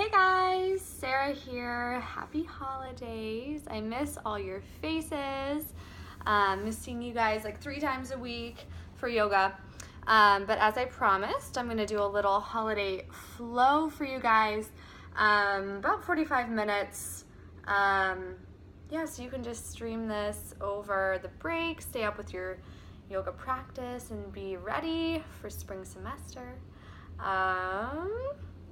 Hey guys, Sarah here. Happy holidays. I miss all your faces. Miss seeing you guys like 3 times a week for yoga. But as I promised, I'm gonna do a little holiday flow for you guys. About 45 minutes. Yeah, so you can just stream this over the break, stay up with your yoga practice and be ready for spring semester.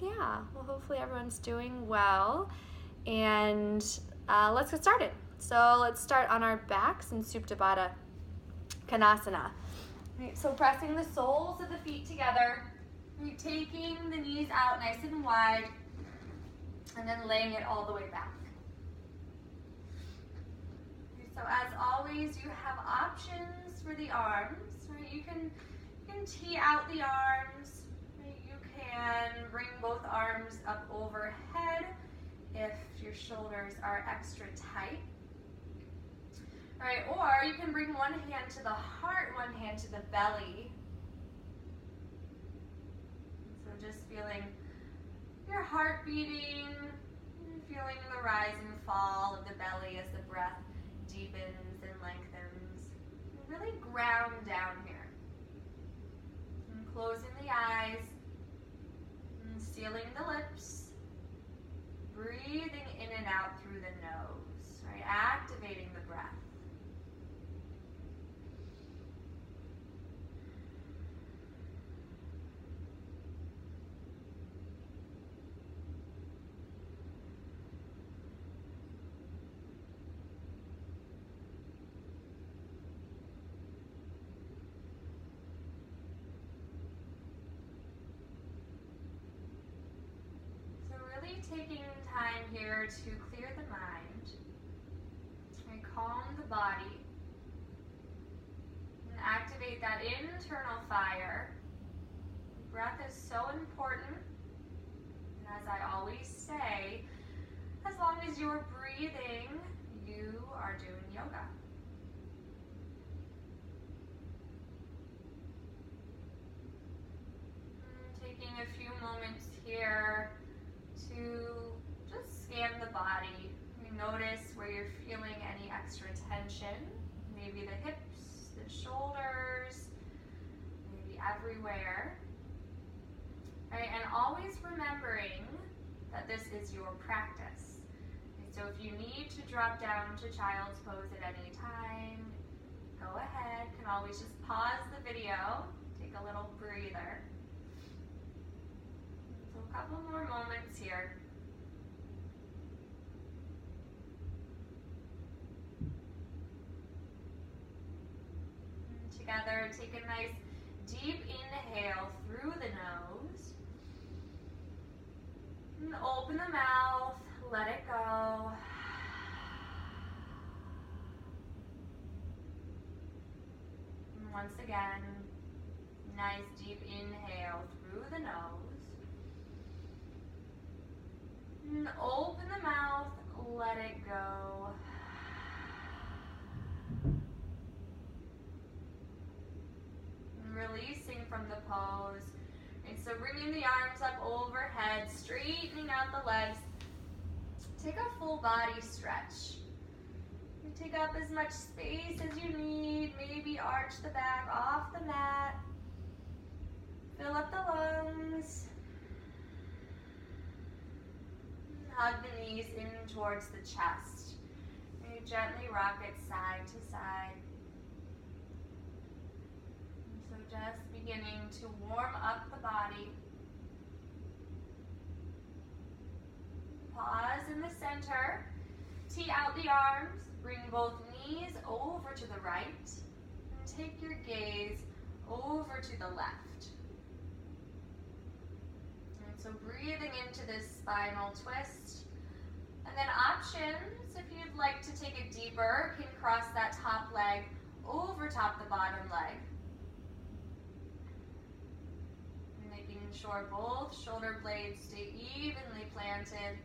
Yeah, well, hopefully everyone's doing well. And let's get started. So let's start on our backs in Supta Baddha Konasana. Right, so pressing the soles of the feet together, right, taking the knees out nice and wide, and then laying it all the way back. Okay, so as always, you have options for the arms. Right? You can tee out the arms. And bring both arms up overhead if your shoulders are extra tight. All right, or you can bring one hand to the heart, one hand to the belly. So just feeling your heart beating, feeling the rise and fall of the belly as the breath deepens and lengthens. Really ground down here. And closing the eyes. Sealing the lips, breathing in and out through the nose, right? Activating the breath. Taking time here to clear the mind and calm the body and activate that internal fire. Breath is so important, and as I always say, as long as you're breathing, you are doing yoga. Taking a few moments here to just scan the body. Notice where you're feeling any extra tension, maybe the hips, the shoulders, maybe everywhere. Right, and always remembering that this is your practice. So if you need to drop down to child's pose at any time, go ahead. You can always just pause the video, take a little breather. So a couple more moments here. And together, take a nice deep inhale through the nose. And open the mouth, let it go. And once again, nice deep inhale through the nose. And open the mouth, let it go. And releasing from the pose. And so bringing the arms up overhead, straightening out the legs. Take a full body stretch. You take up as much space as you need. Maybe arch the back off the mat. Fill up the lungs. Hug the knees in towards the chest. And you gently rock it side to side. And so just beginning to warm up the body. Pause in the center. Tee out the arms. Bring both knees over to the right. And take your gaze over to the left. So breathing into this spinal twist. And then options, if you'd like to take it deeper, can cross that top leg over top the bottom leg. And making sure both shoulder blades stay evenly planted.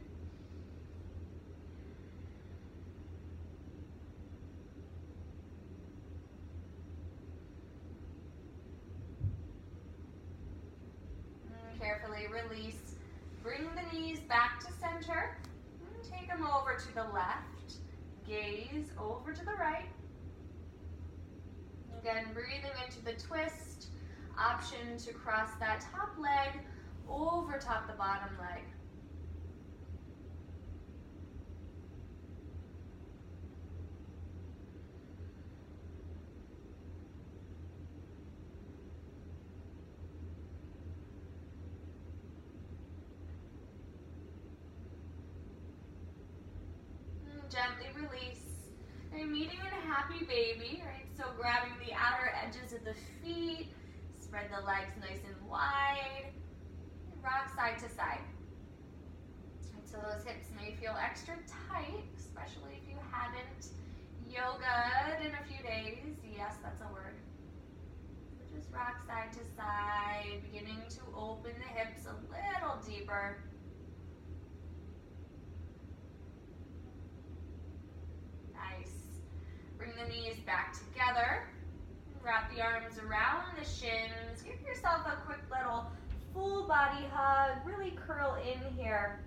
And carefully release. Bring the knees back. back to center. Take them over to the left. Gaze over to the right. Again, breathing into the twist. Option to cross that top leg over top the bottom leg. Gently release. And meeting in a happy baby, right? So grabbing the outer edges of the feet, spread the legs nice and wide, rock side to side. And so those hips may feel extra tight, especially if you haven't yogaed in a few days. Yes, that's a word. So just rock side to side, beginning to open the hips a little deeper. Nice. Bring the knees back together. Wrap the arms around the shins. Give yourself a quick little full body hug. Really curl in here.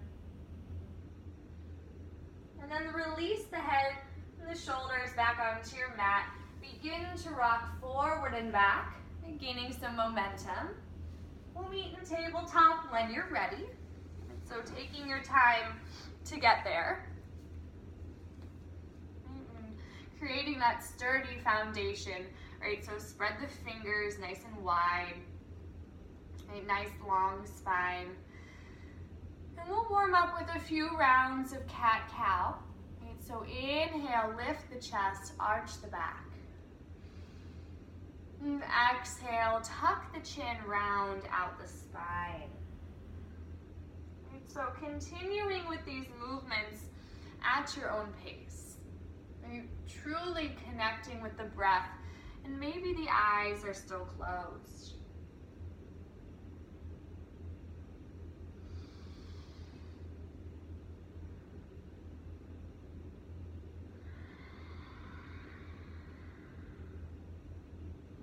And then release the head and the shoulders back onto your mat. Begin to rock forward and back, and gaining some momentum. We'll meet in tabletop when you're ready. So taking your time to get there. Creating that sturdy foundation, right? So spread the fingers nice and wide, right? Nice long spine. And we'll warm up with a few rounds of cat-cow. Right? So inhale, lift the chest, arch the back. And exhale, tuck the chin, round out the spine. Right? So continuing with these movements at your own pace. Truly connecting with the breath, and maybe the eyes are still closed.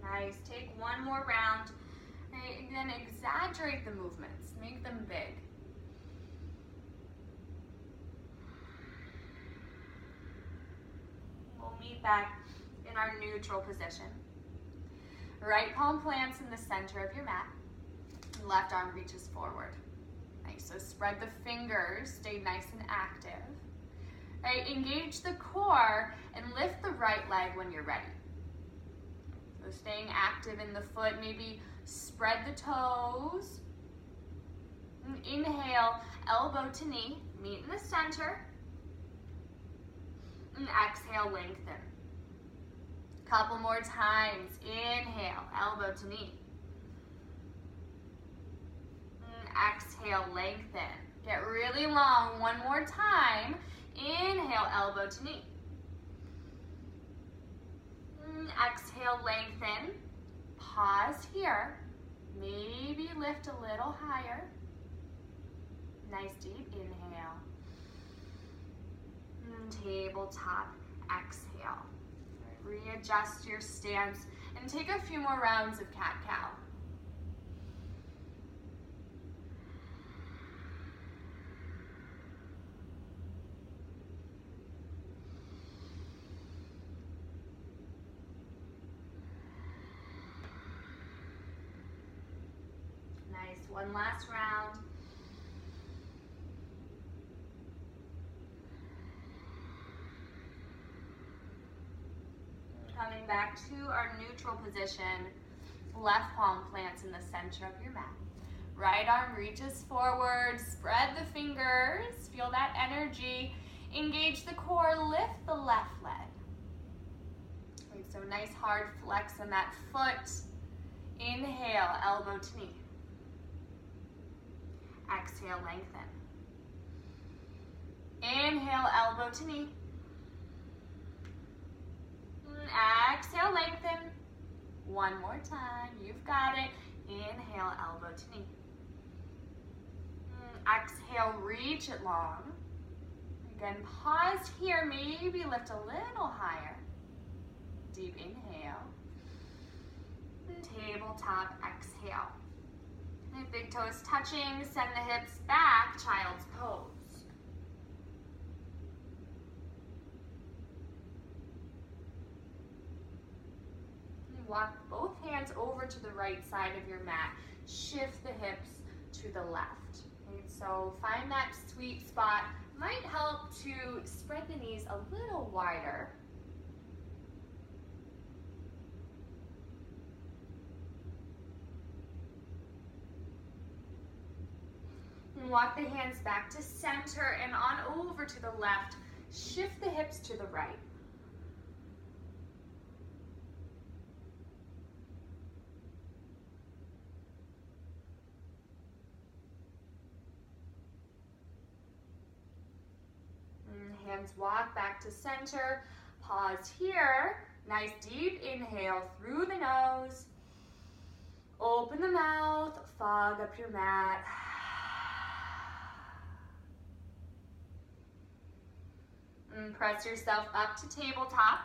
Nice. Take one more round, right? And then exaggerate the movements, make them big. We'll meet back in our neutral position. Right palm plants in the center of your mat. Left arm reaches forward. Nice, so spread the fingers, stay nice and active. Right, engage the core and lift the right leg when you're ready. So staying active in the foot, maybe spread the toes. And inhale, elbow to knee, meet in the center. And exhale, lengthen. Couple more times. Inhale, elbow to knee. And exhale, lengthen. Get really long. One more time. Inhale, elbow to knee. And exhale, lengthen. Pause here. Maybe lift a little higher. Nice deep inhale. Tabletop, exhale. Readjust your stance and take a few more rounds of cat-cow. Nice, one last round. Coming back to our neutral position, left palm plants in the center of your mat. Right arm reaches forward, spread the fingers, feel that energy. Engage the core, lift the left leg. Okay, so nice hard flex on that foot. Inhale, elbow to knee. Exhale, lengthen. Inhale, elbow to knee. Exhale, lengthen. One more time. You've got it. Inhale, elbow to knee. Exhale, reach it long. Again, pause here. Maybe lift a little higher. Deep inhale. Tabletop, exhale. And big toes touching, send the hips back, child's pose. Walk both hands over to the right side of your mat. Shift the hips to the left. Okay, so find that sweet spot. Might help to spread the knees a little wider. And walk the hands back to center and on over to the left. Shift the hips to the right. Hands walk back to center. Pause here. Nice deep inhale through the nose. Open the mouth, fog up your mat. And press yourself up to tabletop.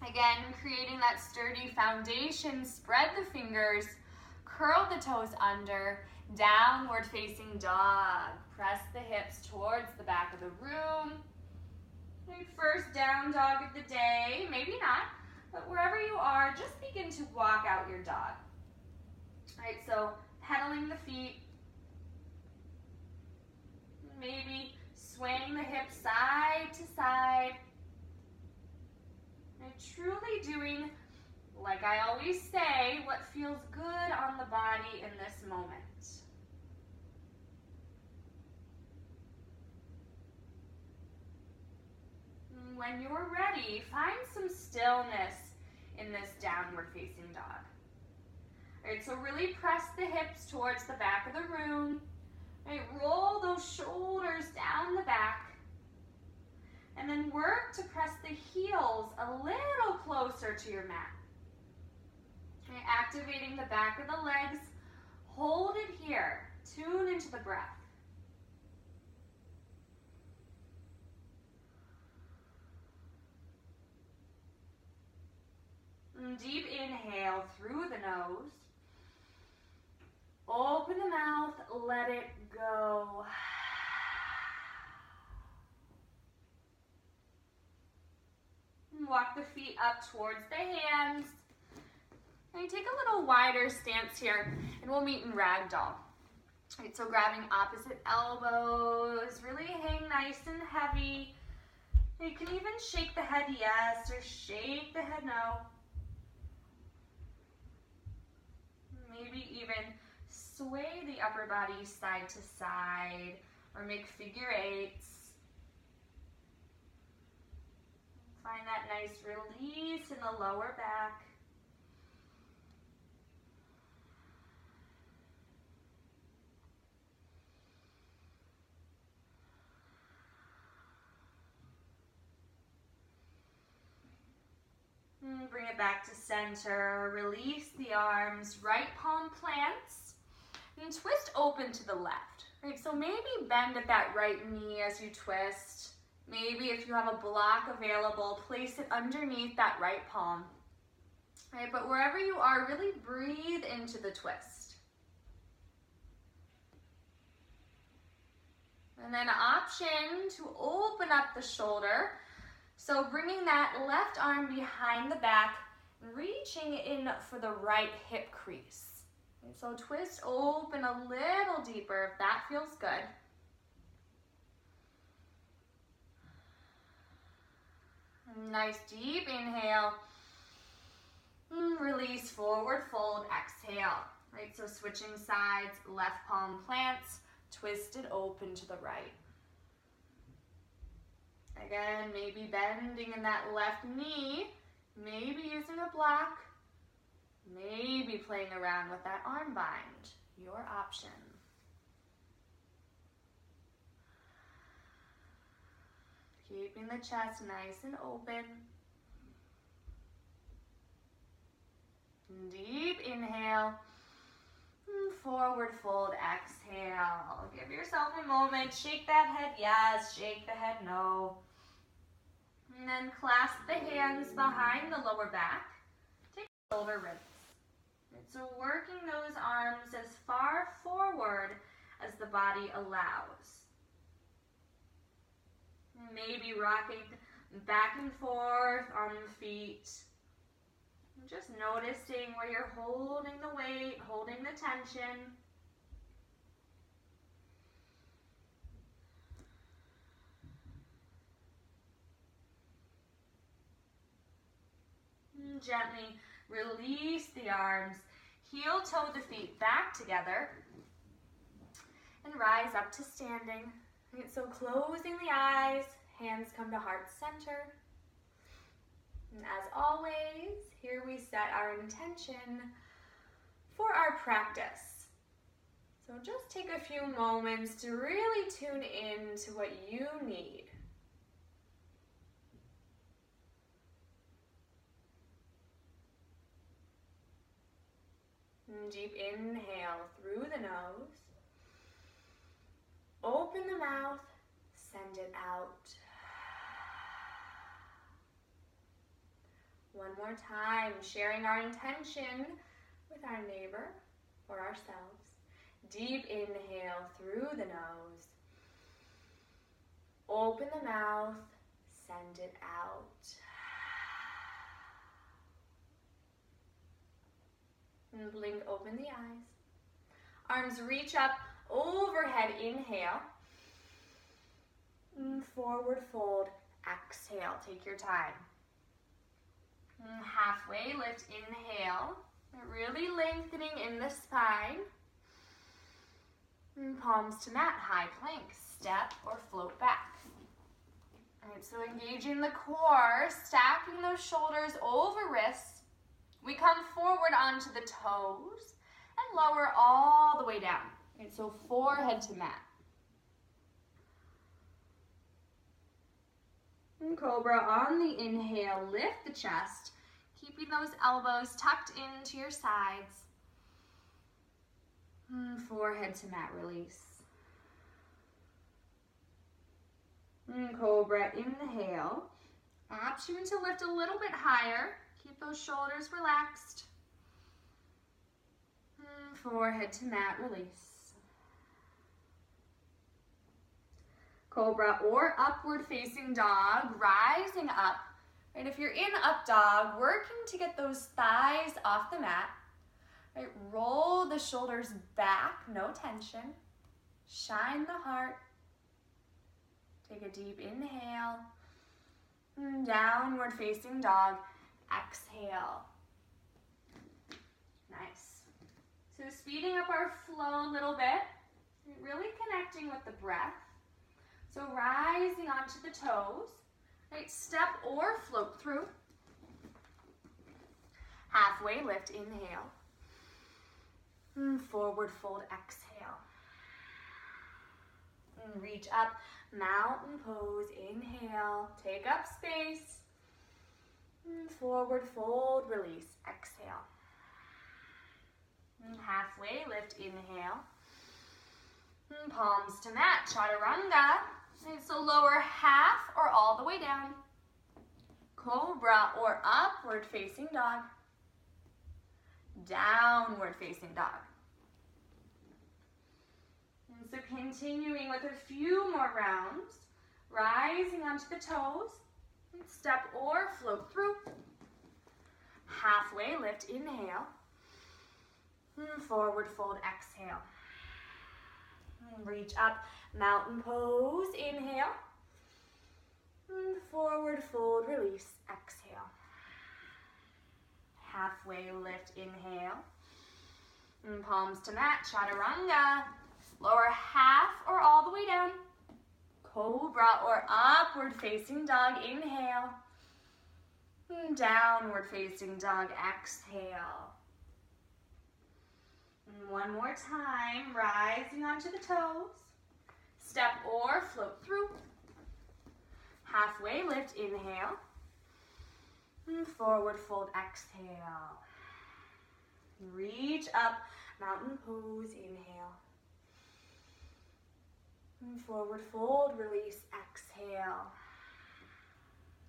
Again, creating that sturdy foundation. Spread the fingers. Curl the toes under. Downward facing dog. Press the hips towards the back of the room. First down dog of the day, maybe not, but wherever you are, just begin to walk out your dog. All right, so pedaling the feet, maybe swaying the hips side to side, and truly doing, like I always say, what feels good on the body in this moment. When you're ready, find some stillness in this downward facing dog. All right, so really press the hips towards the back of the room. All right, roll those shoulders down the back. And then work to press the heels a little closer to your mat. All right, activating the back of the legs. Hold it here. Tune into the breath. Deep inhale through the nose. Open the mouth, let it go. Walk the feet up towards the hands. And you take a little wider stance here, and we'll meet in ragdoll. Right, so grabbing opposite elbows, really hang nice and heavy. You can even shake the head yes, or shake the head no. Maybe even sway the upper body side to side or make figure eights. Find that nice release in the lower back. Bring it back to center. Release the arms. Right palm plants. And twist open to the left. Right, so maybe bend at that right knee as you twist. Maybe if you have a block available, place it underneath that right palm. Right, but wherever you are, really breathe into the twist. And then option to open up the shoulder. So bringing that left arm behind the back, reaching in for the right hip crease. And so twist open a little deeper if that feels good. Nice deep inhale. Release, forward fold, exhale. Right, so switching sides, left palm plants, twist it open to the right. Again, maybe bending in that left knee, maybe using a block, maybe playing around with that arm bind. Your option. Keeping the chest nice and open. Deep inhale. Forward fold, exhale. Give yourself a moment. Shake that head yes, shake the head no. And then clasp the hands behind the lower back. Take shoulder ribs. So working those arms as far forward as the body allows. Maybe rocking back and forth on the feet. Just noticing where you're holding the weight, holding the tension. And gently release the arms. Heel toe the feet back together. And rise up to standing. Right, so closing the eyes, hands come to heart center. And as always, here we set our intention for our practice. So just take a few moments to really tune in to what you need. And deep inhale through the nose. Open the mouth, send it out. One more time, sharing our intention with our neighbor or ourselves. Deep inhale through the nose. Open the mouth, send it out. And blink open the eyes. Arms reach up overhead, inhale. And forward fold, exhale, take your time. And halfway lift, inhale. Really lengthening in the spine. And palms to mat, high plank, step or float back. All right, so engaging the core, stacking those shoulders over wrists. We come forward onto the toes and lower all the way down. And so forehead to mat. And cobra on the inhale, lift the chest, keeping those elbows tucked into your sides. And forehead to mat, release. And cobra, inhale. Option to lift a little bit higher. Keep those shoulders relaxed. And forehead to mat, release. Cobra or upward facing dog, rising up. Right, if you're in up dog, working to get those thighs off the mat. Right, roll the shoulders back, no tension. Shine the heart. Take a deep inhale. And downward facing dog, exhale. Nice. So speeding up our flow a little bit, really connecting with the breath. So rising onto the toes, right? Step or float through. Halfway lift, inhale. And forward fold, exhale. And reach up, mountain pose, inhale. Take up space. And forward fold, release, exhale. And halfway lift, inhale. And palms to mat, chaturanga. And so lower half or all the way down. Cobra or upward facing dog. Downward facing dog. And so continuing with a few more rounds. Rising onto the toes. And step or float through. Halfway lift, inhale. And forward fold, exhale. And reach up, mountain pose, inhale. And forward fold, release, exhale. Halfway lift, inhale. And palms to mat, chaturanga. Lower half or all the way down. Cobra or upward facing dog, inhale. And downward facing dog, exhale. And one more time, rising onto the toes. Step or float through. Halfway lift, inhale. And forward fold, exhale. Reach up, mountain pose, inhale. And forward fold, release, exhale.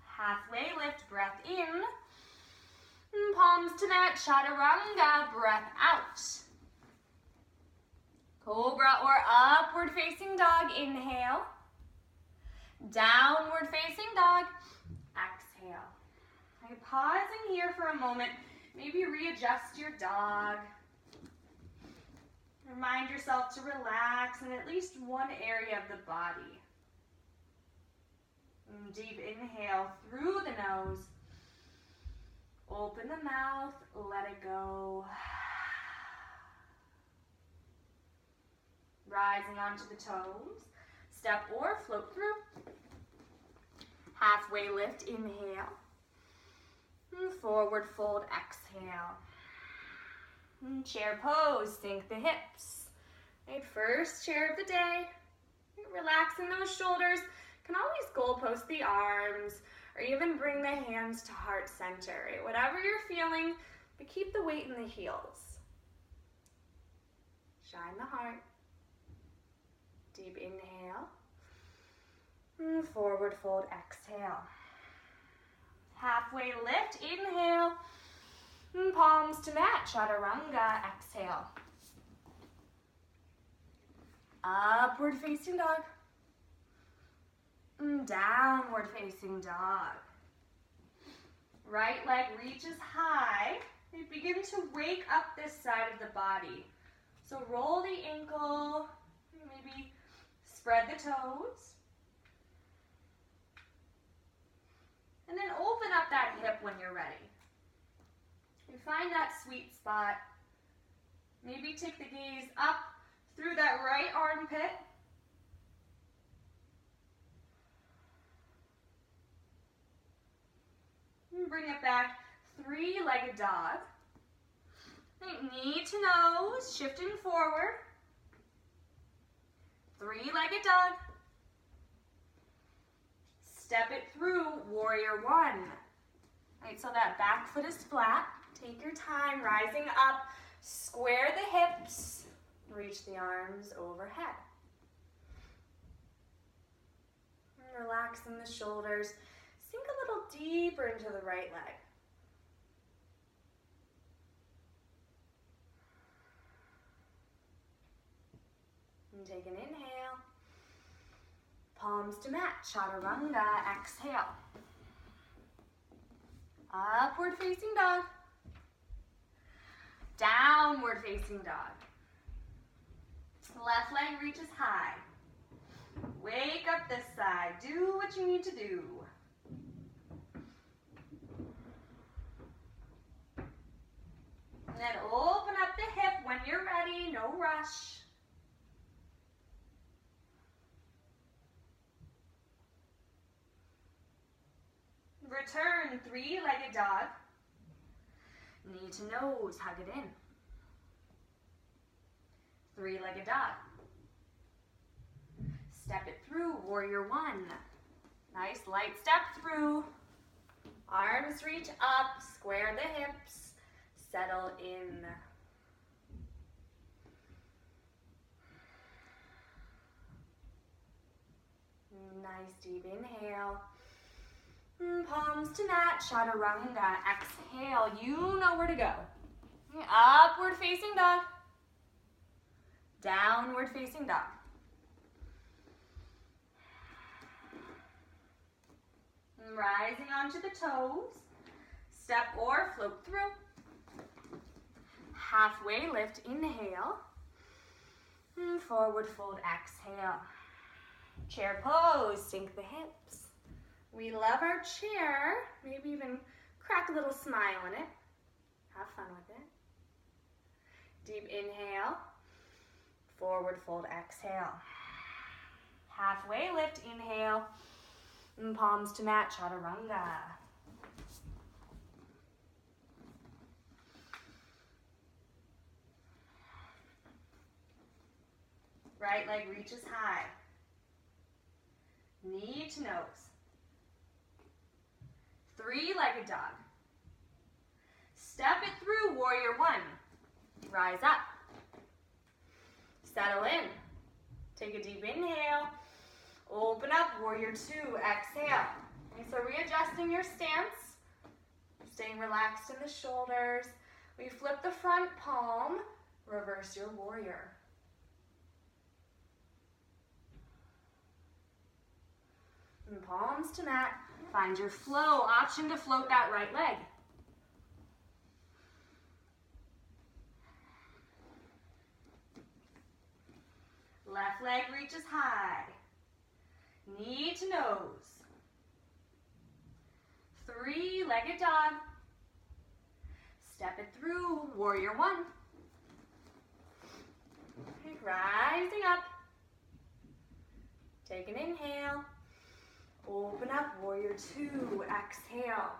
Halfway lift, breath in. Palms to mat, chaturanga, breath out. Cobra or upward facing dog, inhale. Downward facing dog, exhale. Okay, pausing here for a moment, maybe readjust your dog. Remind yourself to relax in at least one area of the body. Deep inhale through the nose. Open the mouth, let it go. Rising onto the toes. Step or float through. Halfway lift, inhale. Forward fold, exhale. Chair pose, sink the hips. Right, first chair of the day. Relaxing those shoulders. Can always goalpost the arms or even bring the hands to heart center. Right? Whatever you're feeling, but keep the weight in the heels. Shine the heart. Deep inhale. Forward fold, exhale. Halfway lift, inhale. Palms to mat, chaturanga, exhale. Upward facing dog. Downward facing dog. Right leg reaches high. We begin to wake up this side of the body. So roll the ankle, maybe spread the toes. And then open up that hip when you're ready. You find that sweet spot. Maybe take the gaze up through that right armpit. And bring it back, three-legged dog. Knee to nose, shifting forward. Three-legged dog. Step it through, warrior one. Right, so that back foot is flat. Take your time, rising up. Square the hips. Reach the arms overhead. And relaxing the shoulders. Sink a little deeper into the right leg. And take an inhale. Palms to mat, chaturanga, exhale. Upward facing dog. Downward facing dog. Left leg reaches high. Wake up this side. Do what you need to do. And then open up the hip when you're ready. No rush. Return, three-legged dog. Knee to nose, hug it in. Three-legged dog. Step it through, warrior one. Nice light step through. Arms reach up, square the hips, settle in. Nice deep inhale. Palms to mat, chaturanga, exhale. You know where to go. Upward facing dog. Downward facing dog. Rising onto the toes. Step or float through. Halfway lift, inhale. Forward fold, exhale. Chair pose, sink the hips. We love our chair. Maybe even crack a little smile in it. Have fun with it. Deep inhale. Forward fold, exhale. Halfway lift, inhale. And palms to mat, chaturanga. Right leg reaches high. Knee to nose. Three-legged dog. Step it through, warrior one. Rise up. Settle in. Take a deep inhale. Open up, warrior two. Exhale. Okay, so readjusting your stance. Staying relaxed in the shoulders. We flip the front palm, reverse your warrior. And palms to mat. Find your flow. Option to float that right leg. Left leg reaches high. Knee to nose. 3-legged dog. Step it through, warrior one. Okay, rising up. Take an inhale. Open up, warrior two. Exhale.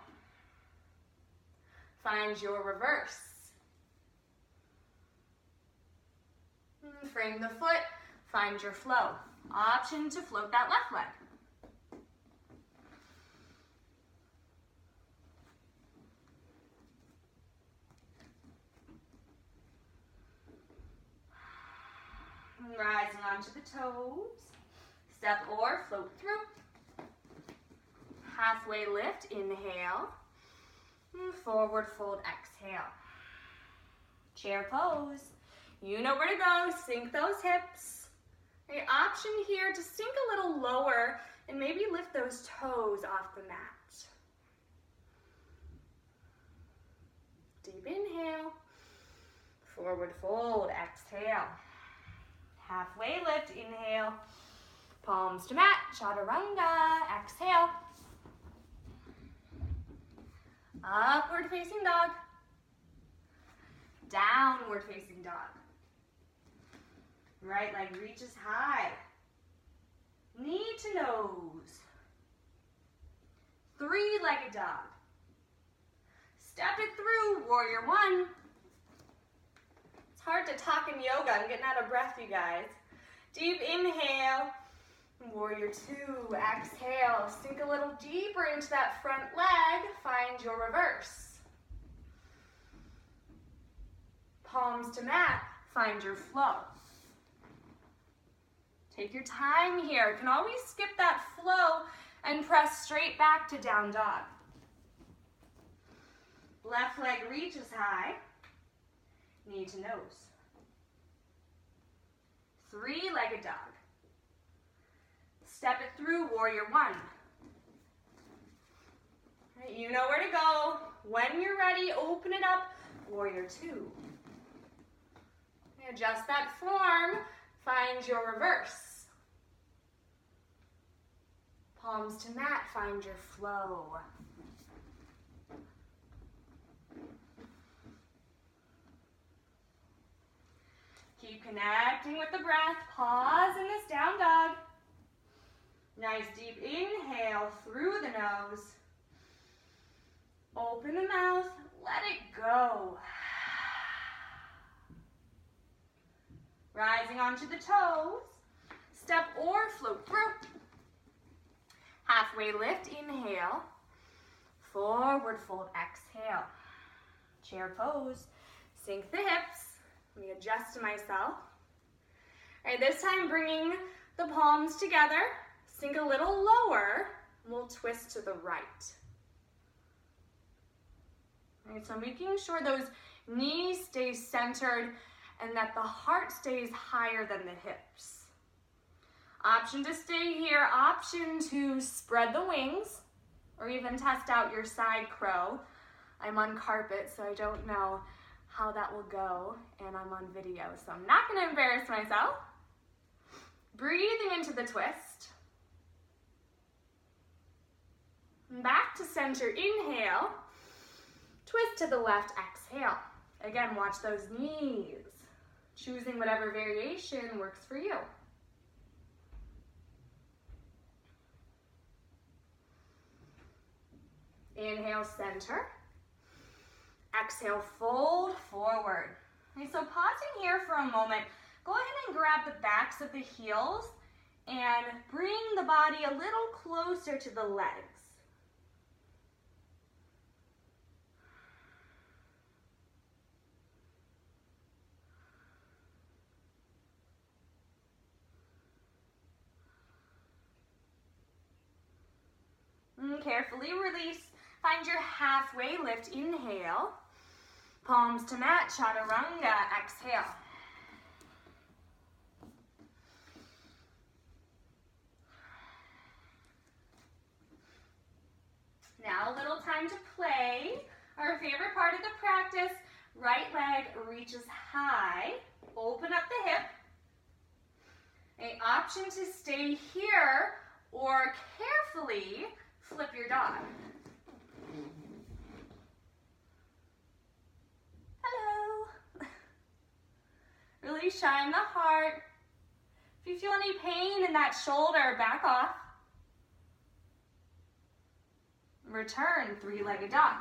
Find your reverse. Frame the foot. Find your flow. Option to float that left leg. Rising onto the toes. Step or float through. Halfway lift, inhale. Forward fold, exhale. Chair pose. You know where to go, sink those hips. Okay, option here to sink a little lower and maybe lift those toes off the mat. Deep inhale. Forward fold, exhale. Halfway lift, inhale. Palms to mat, chaturanga, exhale. Upward facing dog. Downward facing dog. Right leg reaches high. Knee to nose. 3-legged dog. Step it through, warrior one. It's hard to talk in yoga. I'm getting out of breath, you guys. Deep inhale. Warrior two. Exhale. Sink a little deeper into that front leg. Find your reverse. Palms to mat. Find your flow. Take your time here. You can always skip that flow and press straight back to down dog. Left leg reaches high. Knee to nose. 3-legged dog. Step it through, warrior one. Right, you know where to go. When you're ready, open it up, warrior two. Adjust that form, find your reverse. Palms to mat, find your flow. Keep connecting with the breath. Pause in this down dog. Nice deep inhale through the nose. Open the mouth, let it go. Rising onto the toes. Step or float through. Halfway lift, inhale. Forward fold, exhale. Chair pose. Sink the hips. Let me adjust to myself. All right, this time bringing the palms together. Sink a little lower. We'll twist to the right. All right, so making sure those knees stay centered and that the heart stays higher than the hips. Option to stay here, option to spread the wings or even test out your side crow. I'm on carpet, so I don't know how that will go, and I'm on video, so I'm not gonna embarrass myself. Breathing into the twist. Back to center, inhale. Twist to the left, exhale. Again, watch those knees. Choosing whatever variation works for you. Inhale, center. Exhale, fold forward. Okay, so pausing here for a moment, go ahead and grab the backs of the heels and bring the body a little closer to the legs. Carefully release Find your halfway lift, inhale. Palms to mat, chaturanga, exhale. Now a little time to play. Our favorite part of the practice, right leg reaches high, open up the hip. An option to stay here or carefully flip your dog. Hello. Really shine the heart. If you feel any pain in that shoulder, back off. Return, three-legged dog.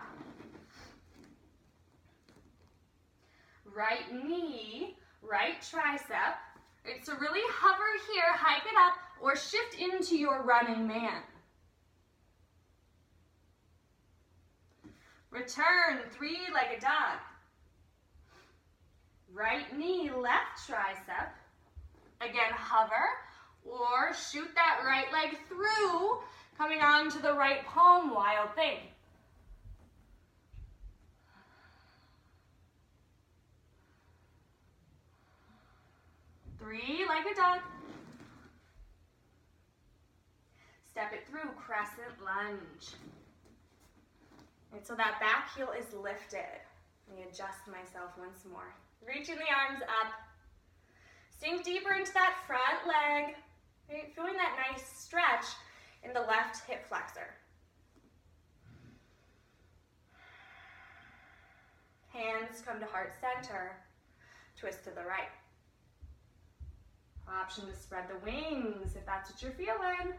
Right knee, right tricep. Right, so really hover here, hike it up, or shift into your running man. Return, three-legged dog. Right knee, left tricep. Again, hover, or shoot that right leg through, coming on to the right palm, wild thing. Three-legged dog. Step it through, crescent lunge. And so that back heel is lifted. Let me adjust myself once more. Reaching the arms up. Sink deeper into that front leg. Right? Feeling that nice stretch in the left hip flexor. Hands come to heart center. Twist to the right. Option to spread the wings if that's what you're feeling.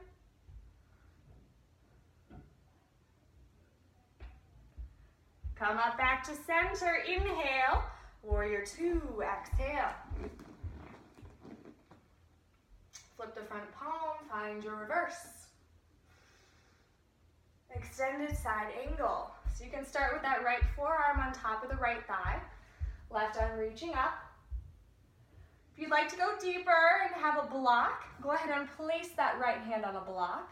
Come up back to center, inhale. Warrior two, exhale. Flip the front palm, find your reverse. Extended side angle. So you can start with that right forearm on top of the right thigh. Left arm reaching up. If you'd like to go deeper and have a block, go ahead and place that right hand on a block.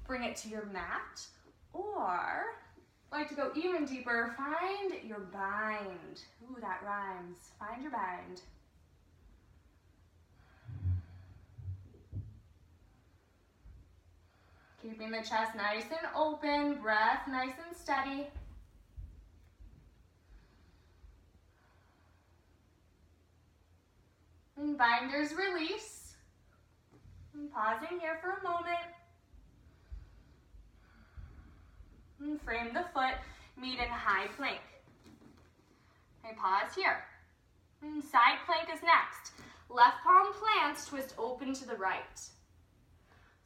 Bring it to your mat. Or, like to go even deeper, find your bind. Ooh, that rhymes. Find your bind. Keeping the chest nice and open, breath nice and steady. And binders release. And pausing here for a moment. And frame the foot, meet in high plank. Okay, pause here. And side plank is next. Left palm plants, twist open to the right.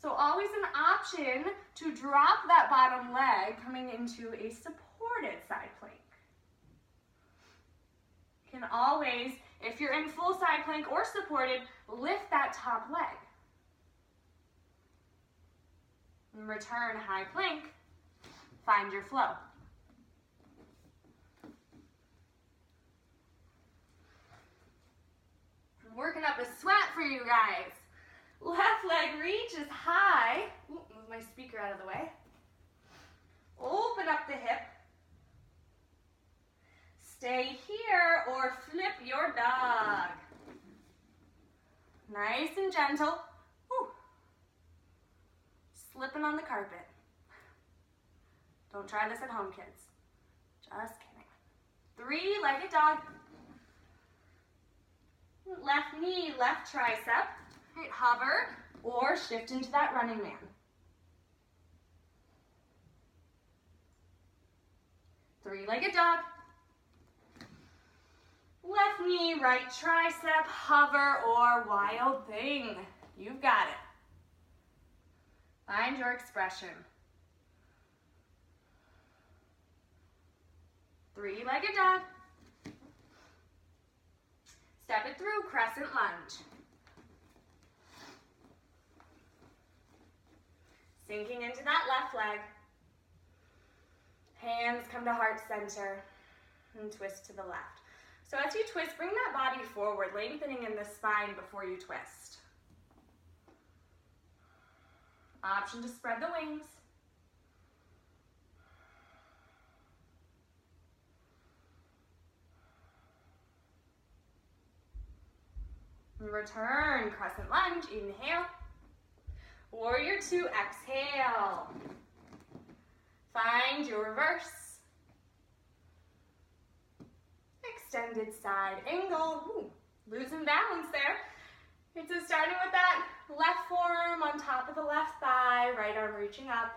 So always an option to drop that bottom leg coming into a supported side plank. You can always, if you're in full side plank or supported, lift that top leg. And return high plank, find your flow. I'm working up a sweat for you guys. Left leg reaches high. Ooh, move my speaker out of the way. Open up the hip. Stay here or flip your dog. Nice and gentle. Whew. Slipping on the carpet. Don't try this at home, kids. Just kidding. Three-legged dog. Left knee, left tricep. Right, hover or shift into that running man. Three-legged dog. Left knee, right tricep, hover or wild thing. You've got it. Find your expression. Three-legged dog. Step it through, crescent lunge. Sinking into that left leg. Hands come to heart center and twist to the left. So as you twist, bring that body forward, lengthening in the spine before you twist. Option to spread the wings. Return, crescent lunge, inhale. Warrior two, exhale. Find your reverse. Extended side angle. Ooh, losing balance there. Okay, so starting with that left forearm on top of the left thigh, right arm reaching up.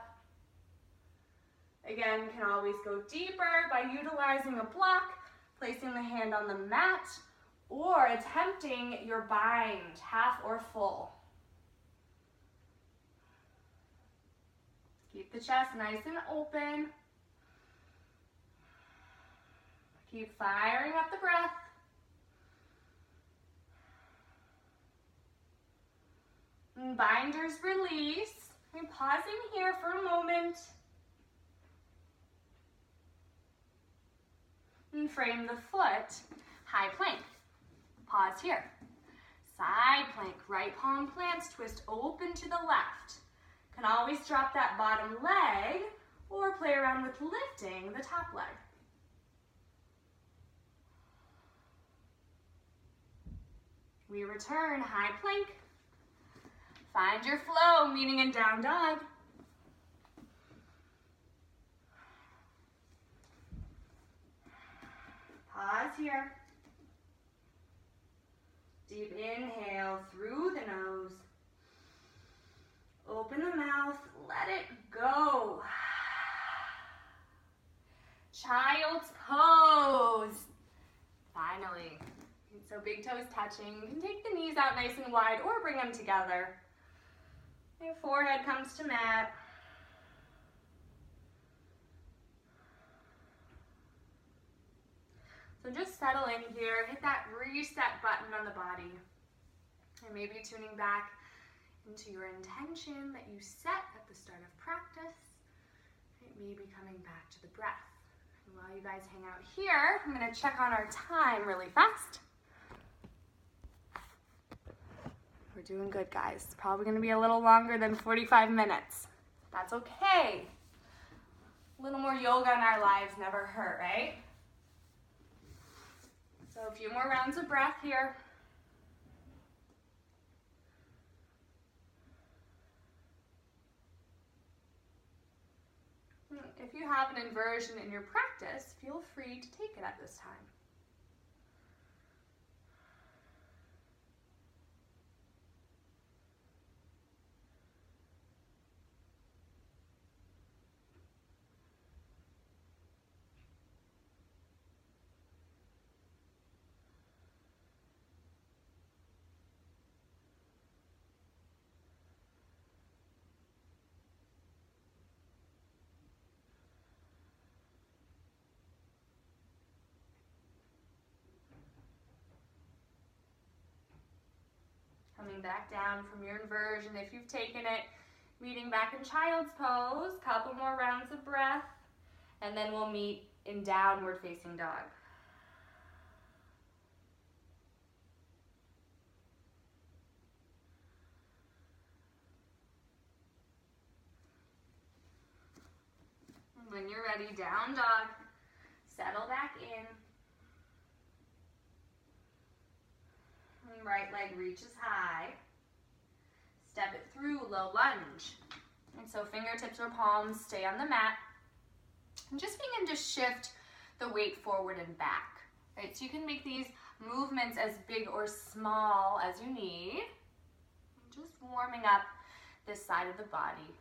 Again, can always go deeper by utilizing a block, placing the hand on the mat, or attempting your bind, half or full. Keep the chest nice and open. Keep firing up the breath. And binders release. I'm pausing here for a moment. And frame the foot, high plank. Pause here. Side plank, right palm plants, twist open to the left. Can always drop that bottom leg or play around with lifting the top leg. We return, high plank. Find your flow, meeting in down dog. Pause here. Deep inhale through the nose. Open the mouth, let it go. Child's pose. Finally. So big toes touching. You can take the knees out nice and wide or bring them together. Your forehead comes to mat. So just settle in here, hit that reset button on the body. And maybe tuning back into your intention that you set at the start of practice. Maybe coming back to the breath. And while you guys hang out here, I'm gonna check on our time really fast. We're doing good, guys. It's probably gonna be a little longer than 45 minutes. That's okay. A little more yoga in our lives never hurt, right? So a few more rounds of breath here. If you have an inversion in your practice, feel free to take it at this time. Coming back down from your inversion if you've taken it. Meeting back in child's pose. Couple more rounds of breath. And then we'll meet in downward facing dog. And when you're ready, down dog. Settle back in. Right leg reaches high. Step it through, low lunge. And so fingertips or palms stay on the mat. And just begin to shift the weight forward and back. Right, so you can make these movements as big or small as you need. Just warming up this side of the body.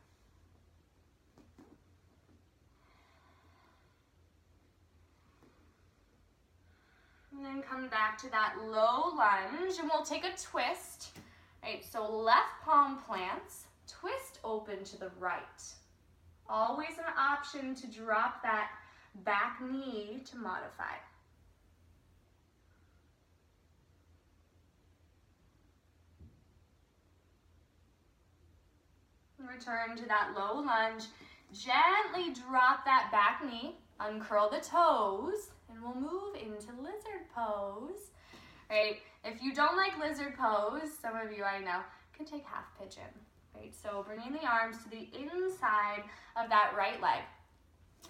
And then come back to that low lunge, and we'll take a twist. Right, so left palm plants, twist open to the right. Always an option to drop that back knee to modify. Return to that low lunge. Gently drop that back knee, uncurl the toes, and we'll move into lizard pose. Right? If you don't like lizard pose, some of you I know can take half pigeon. Right? So bringing the arms to the inside of that right leg.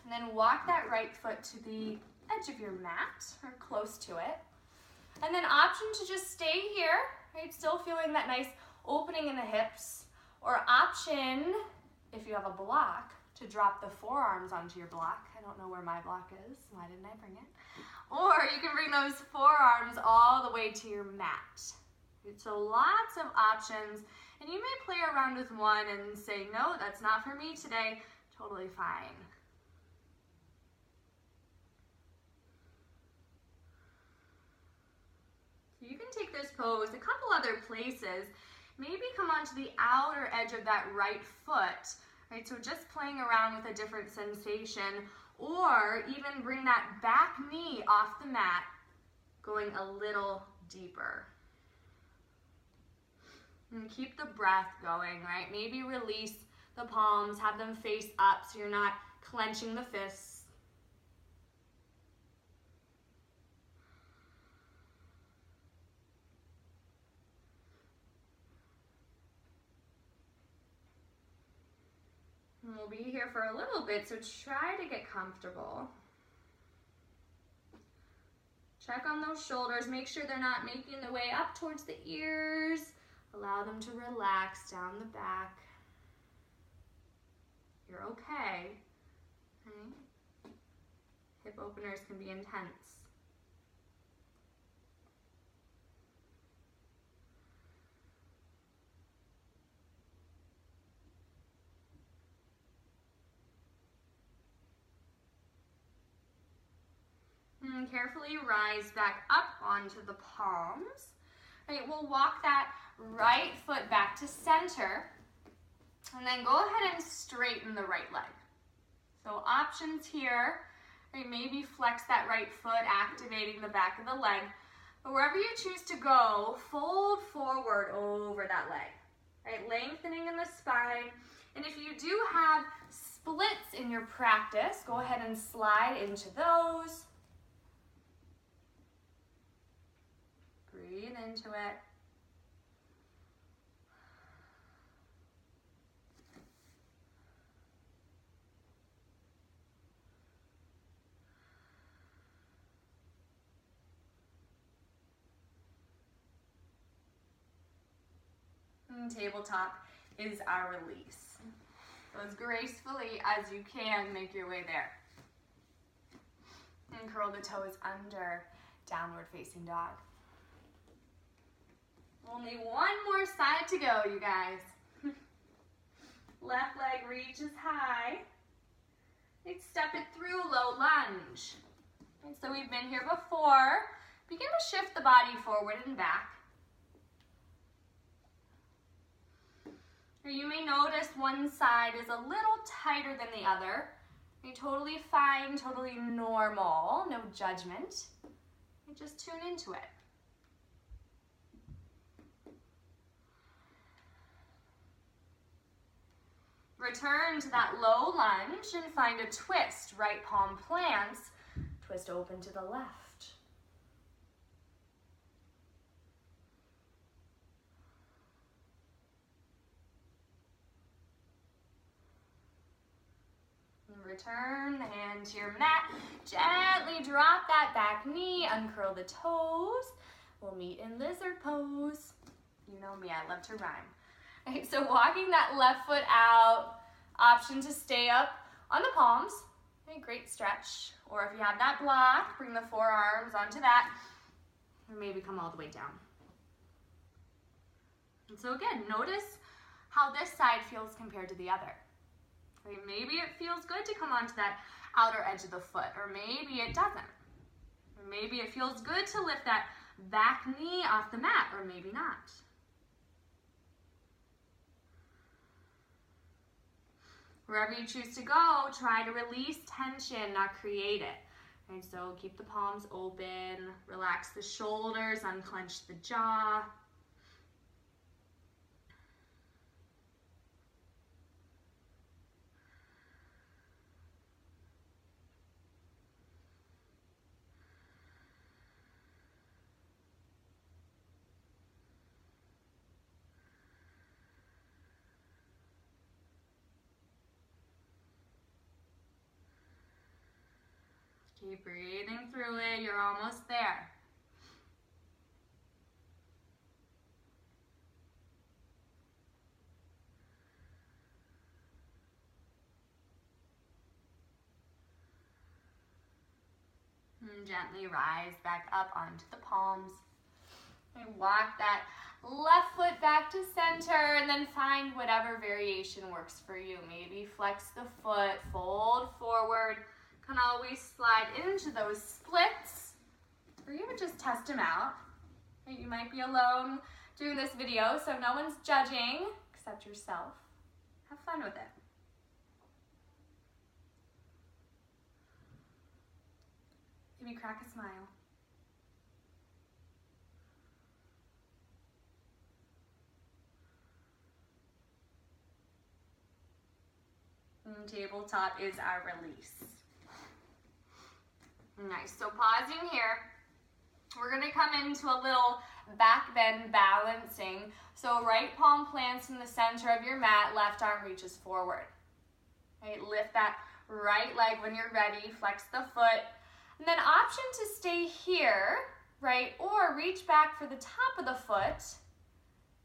And then walk that right foot to the edge of your mat or close to it. And then option to just stay here right? Still feeling that nice opening in the hips, or option, if you have a block, to drop the forearms onto your block. I don't know where my block is. Why didn't I bring it? Or you can bring those forearms all the way to your mat. So lots of options, and you may play around with one and say, no, that's not for me today. Totally fine. So you can take this pose a couple other places. Maybe come onto the outer edge of that right foot, right? So just playing around with a different sensation, or even bring that back knee off the mat, going a little deeper. And keep the breath going, right? Maybe release the palms, have them face up so you're not clenching the fists. And we'll be here for a little bit, so try to get comfortable. Check on those shoulders, make sure they're not making their way up towards the ears. Allow them to relax down the back. You're okay. Hip openers can be intense. And carefully rise back up onto the palms. Right, we'll walk that right foot back to center, and then go ahead and straighten the right leg. So options here, right, maybe flex that right foot, activating the back of the leg. But wherever you choose to go, fold forward over that leg, right, lengthening in the spine. And if you do have splits in your practice, go ahead and slide into those. Breathe into it. And tabletop is our release. So as gracefully as you can, make your way there. And curl the toes under, downward facing dog. Only one more side to go, you guys. Left leg reaches high. Step it through, low lunge. And so we've been here before. Begin to shift the body forward and back. You may notice one side is a little tighter than the other. You're totally fine, totally normal, no judgment. You just tune into it. Return to that low lunge and find a twist. Right palm plants, twist open to the left. And return the hand to your mat. Gently drop that back knee, uncurl the toes. We'll meet in lizard pose. You know me, I love to rhyme. Right, so walking that left foot out, option to stay up on the palms. Okay, great stretch. Or if you have that block, bring the forearms onto that, or maybe come all the way down. And so again, notice how this side feels compared to the other. Okay, maybe it feels good to come onto that outer edge of the foot, or maybe it doesn't. Or maybe it feels good to lift that back knee off the mat, or maybe not. Wherever you choose to go, try to release tension, not create it. And so keep the palms open, relax the shoulders, unclench the jaw. Keep breathing through it. You're almost there. And gently rise back up onto the palms. And walk that left foot back to center, and then find whatever variation works for you. Maybe flex the foot, fold forward. Can always slide into those splits, or even just test them out. You might be alone doing this video, so no one's judging except yourself. Have fun with it. Maybe crack a smile. And tabletop is our release. Nice, so pausing here. We're gonna come into a little back bend balancing. So right palm plants in the center of your mat, left arm reaches forward. Right, lift that right leg when you're ready, flex the foot. And then option to stay here, right, or reach back for the top of the foot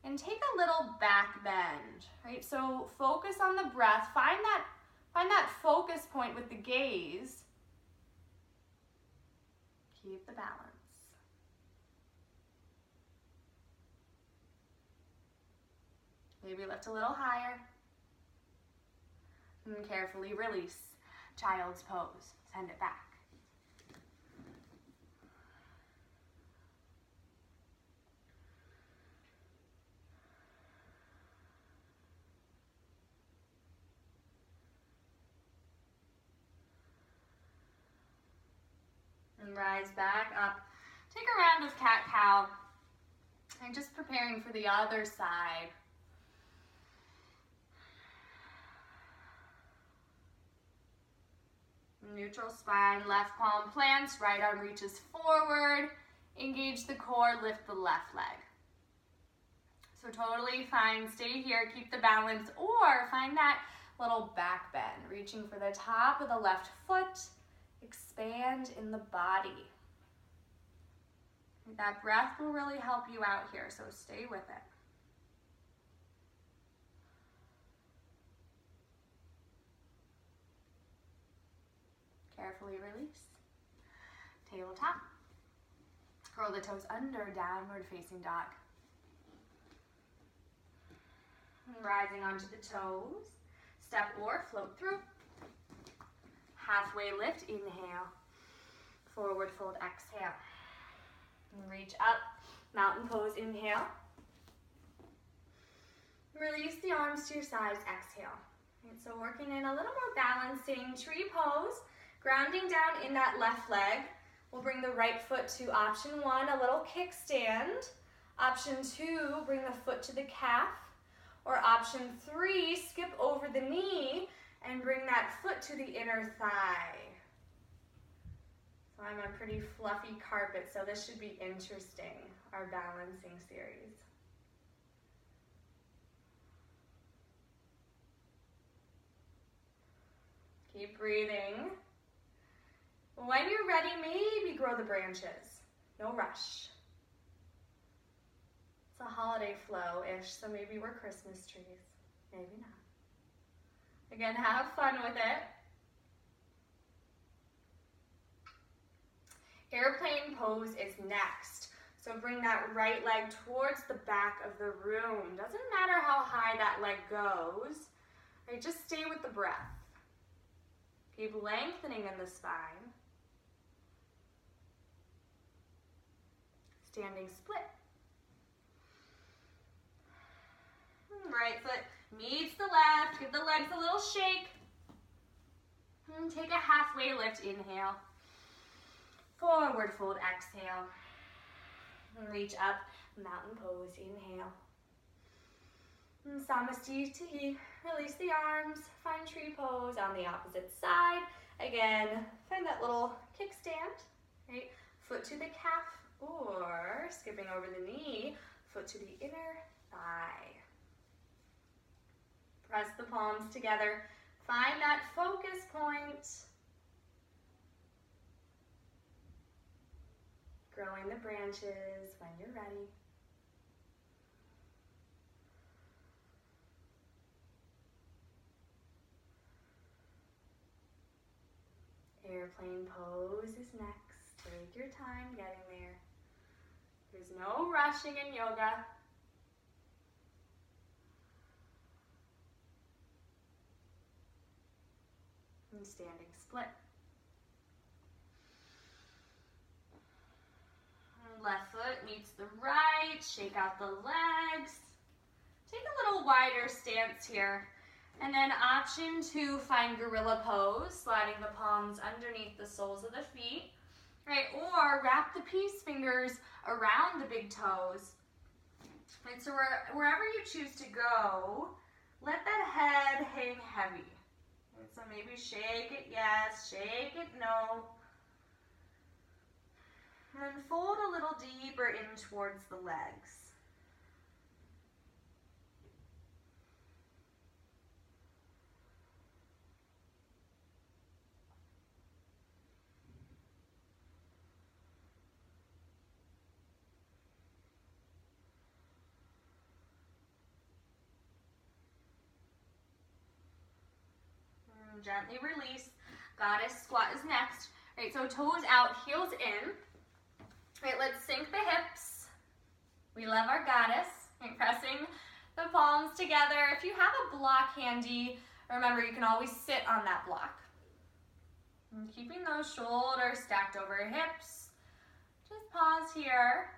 and take a little back bend, right? So focus on the breath, find that focus point with the gaze. Keep the balance. Maybe lift a little higher. And carefully release. Child's pose. Send it back. And rise back up. Take a round of cat-cow. And just preparing for the other side. Neutral spine, left palm plants, right arm reaches forward. Engage the core, lift the left leg. So totally fine, stay here, keep the balance, or find that little back bend, reaching for the top of the left foot, expand in the body. That breath will really help you out here, so stay with it. Carefully release. Tabletop. Curl the toes under, downward facing dog. And rising onto the toes. Step or float through. Halfway lift, inhale. Forward fold, exhale. And reach up, mountain pose, inhale. Release the arms to your sides, exhale. And so working in a little more balancing tree pose. Grounding down in that left leg, we'll bring the right foot to option 1, a little kickstand. Option 2, bring the foot to the calf. Or option 3, skip over the knee and bring that foot to the inner thigh. So I'm on pretty fluffy carpet, so this should be interesting, our balancing series. Keep breathing. When you're ready, maybe grow the branches. No rush. It's a holiday flow-ish, so maybe we're Christmas trees. Maybe not. Again, have fun with it. Airplane pose is next. So bring that right leg towards the back of the room. Doesn't matter how high that leg goes. Right, just stay with the breath. Keep lengthening in the spine. Standing split. Right foot meets the left. Give the legs a little shake. And take a halfway lift, inhale. Forward fold, exhale. And reach up, mountain pose, inhale. And Samasthiti, release the arms, find tree pose on the opposite side. Again, find that little kickstand, right? Foot to the calf, or skipping over the knee, foot to the inner thigh. Press the palms together. Find that focus point. Growing the branches when you're ready. Airplane pose is next. Take your time getting there. There's no rushing in yoga. And standing split. Left foot meets the right, shake out the legs. Take a little wider stance here. And then option 2, find gorilla pose, sliding the palms underneath the soles of the feet. Right, or wrap the peace fingers around the big toes. Right, so wherever you choose to go, let that head hang heavy. Right, so maybe shake it yes, shake it no. And then fold a little deeper in towards the legs. And gently release. Goddess squat is next. Right, so toes out, heels in. Right, let's sink the hips. We love our goddess. Right, pressing the palms together. If you have a block handy, remember you can always sit on that block. And keeping those shoulders stacked over your hips. Just pause here.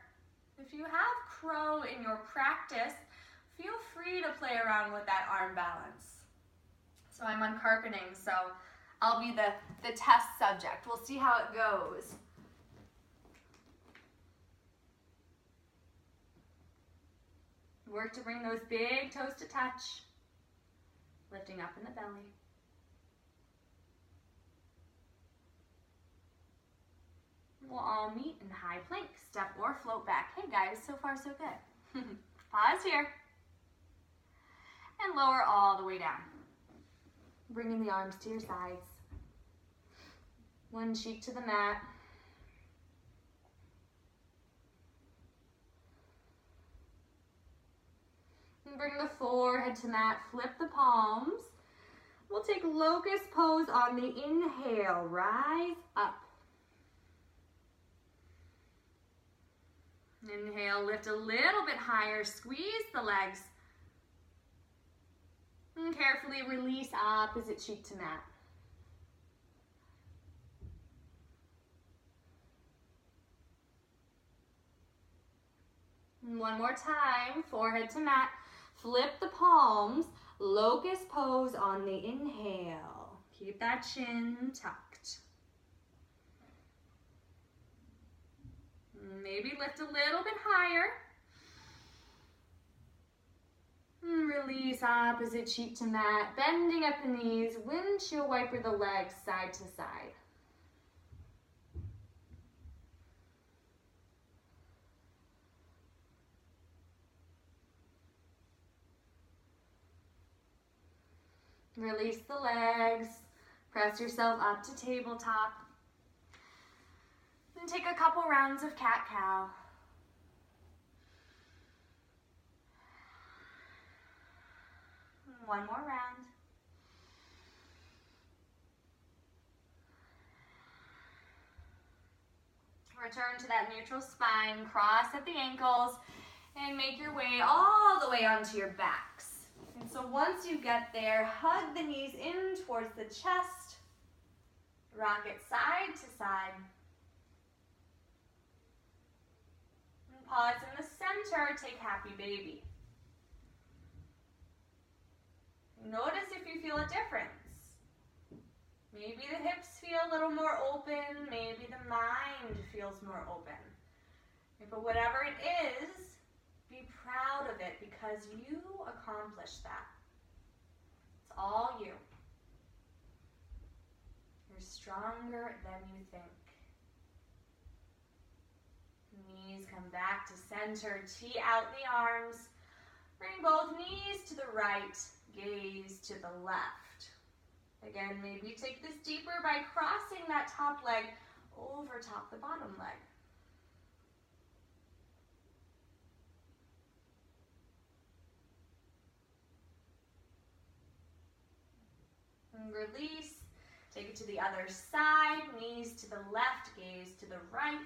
If you have crow in your practice, feel free to play around with that arm balance. So I'm on carpeting, so I'll be the test subject. We'll see how it goes. Work to bring those big toes to touch, lifting up in the belly. We'll all meet in high plank, step or float back. Hey guys, so far so good. Pause here. And lower all the way down. Bringing the arms to your sides. One cheek to the mat. And bring the forehead to mat, flip the palms. We'll take locust pose on the inhale, rise up. Inhale, lift a little bit higher, squeeze the legs. And carefully release opposite cheek to mat. And one more time, forehead to mat. Flip the palms, locust pose on the inhale. Keep that chin tucked. Maybe lift a little bit higher. Release opposite cheek to mat, bending at the knees, windshield wiper the legs side to side. Release the legs, press yourself up to tabletop. And take a couple rounds of cat-cow. One more round. Return to that neutral spine, cross at the ankles, and make your way all the way onto your backs. And so once you get there, hug the knees in towards the chest, rock it side to side. And pause in the center, take happy baby. Notice if you feel a difference. Maybe the hips feel a little more open, maybe the mind feels more open. But whatever it is, be proud of it because you accomplished that. It's all you. You're stronger than you think. Knees come back to center, tee out the arms. Bring both knees to the right, gaze to the left. Again, maybe take this deeper by crossing that top leg over top the bottom leg. And release, Take it to the other side, knees to the left, gaze to the right.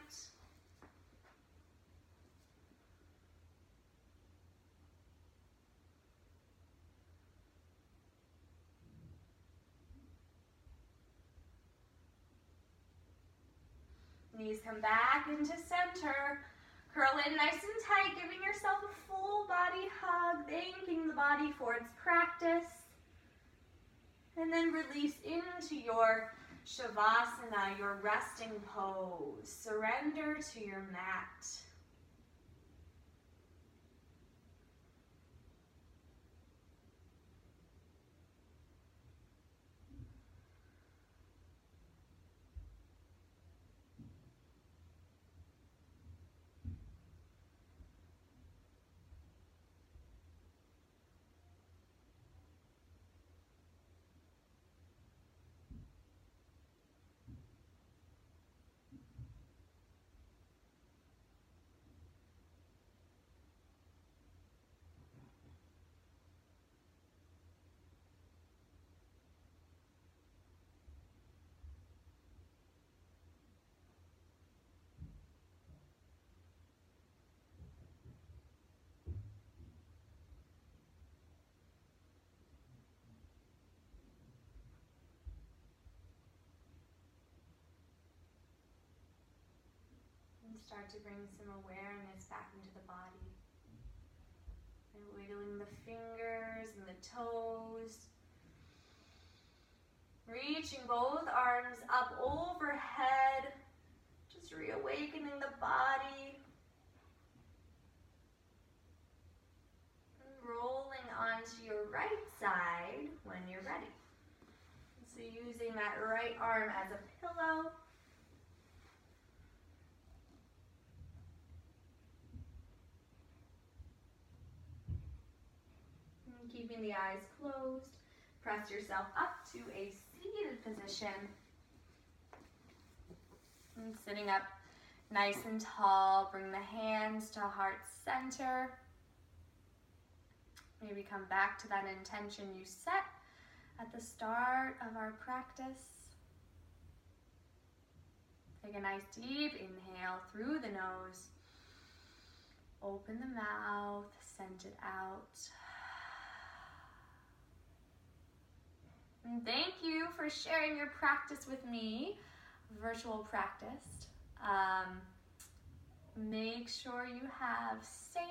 Knees come back into center. Curl in nice and tight, giving yourself a full body hug, thanking the body for its practice. And then release into your Shavasana, your resting pose. Surrender to your mat. And start to bring some awareness back into the body. And wiggling the fingers and the toes. Reaching both arms up overhead. Just reawakening the body. And rolling onto your right side when you're ready. So using that right arm as a pillow. Keeping the eyes closed, press yourself up to a seated position. And sitting up nice and tall, bring the hands to heart center. Maybe come back to that intention you set at the start of our practice. Take a nice deep inhale through the nose. Open the mouth, send it out. And thank you for sharing your practice with me, virtual practice. Make sure you have safe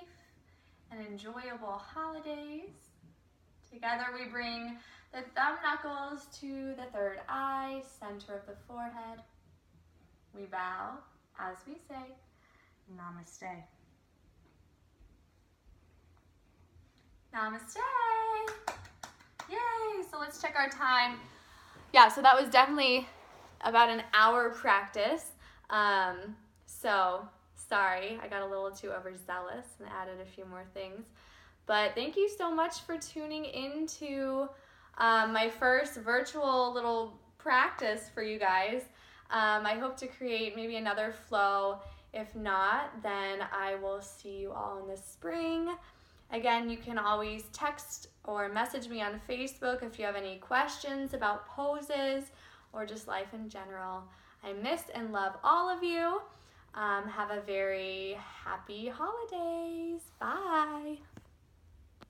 and enjoyable holidays. Together we bring the thumb knuckles to the third eye, center of the forehead. We bow as we say, Namaste. Namaste. Yay, so let's check our time. Yeah, so that was definitely about an hour practice. So sorry, I got a little too overzealous and added a few more things. But thank you so much for tuning into my first virtual little practice for you guys. I hope to create maybe another flow. If not, then I will see you all in the spring. Again, you can always text or message me on Facebook if you have any questions about poses or just life in general. I miss and love all of you. Have a very happy holidays. Bye.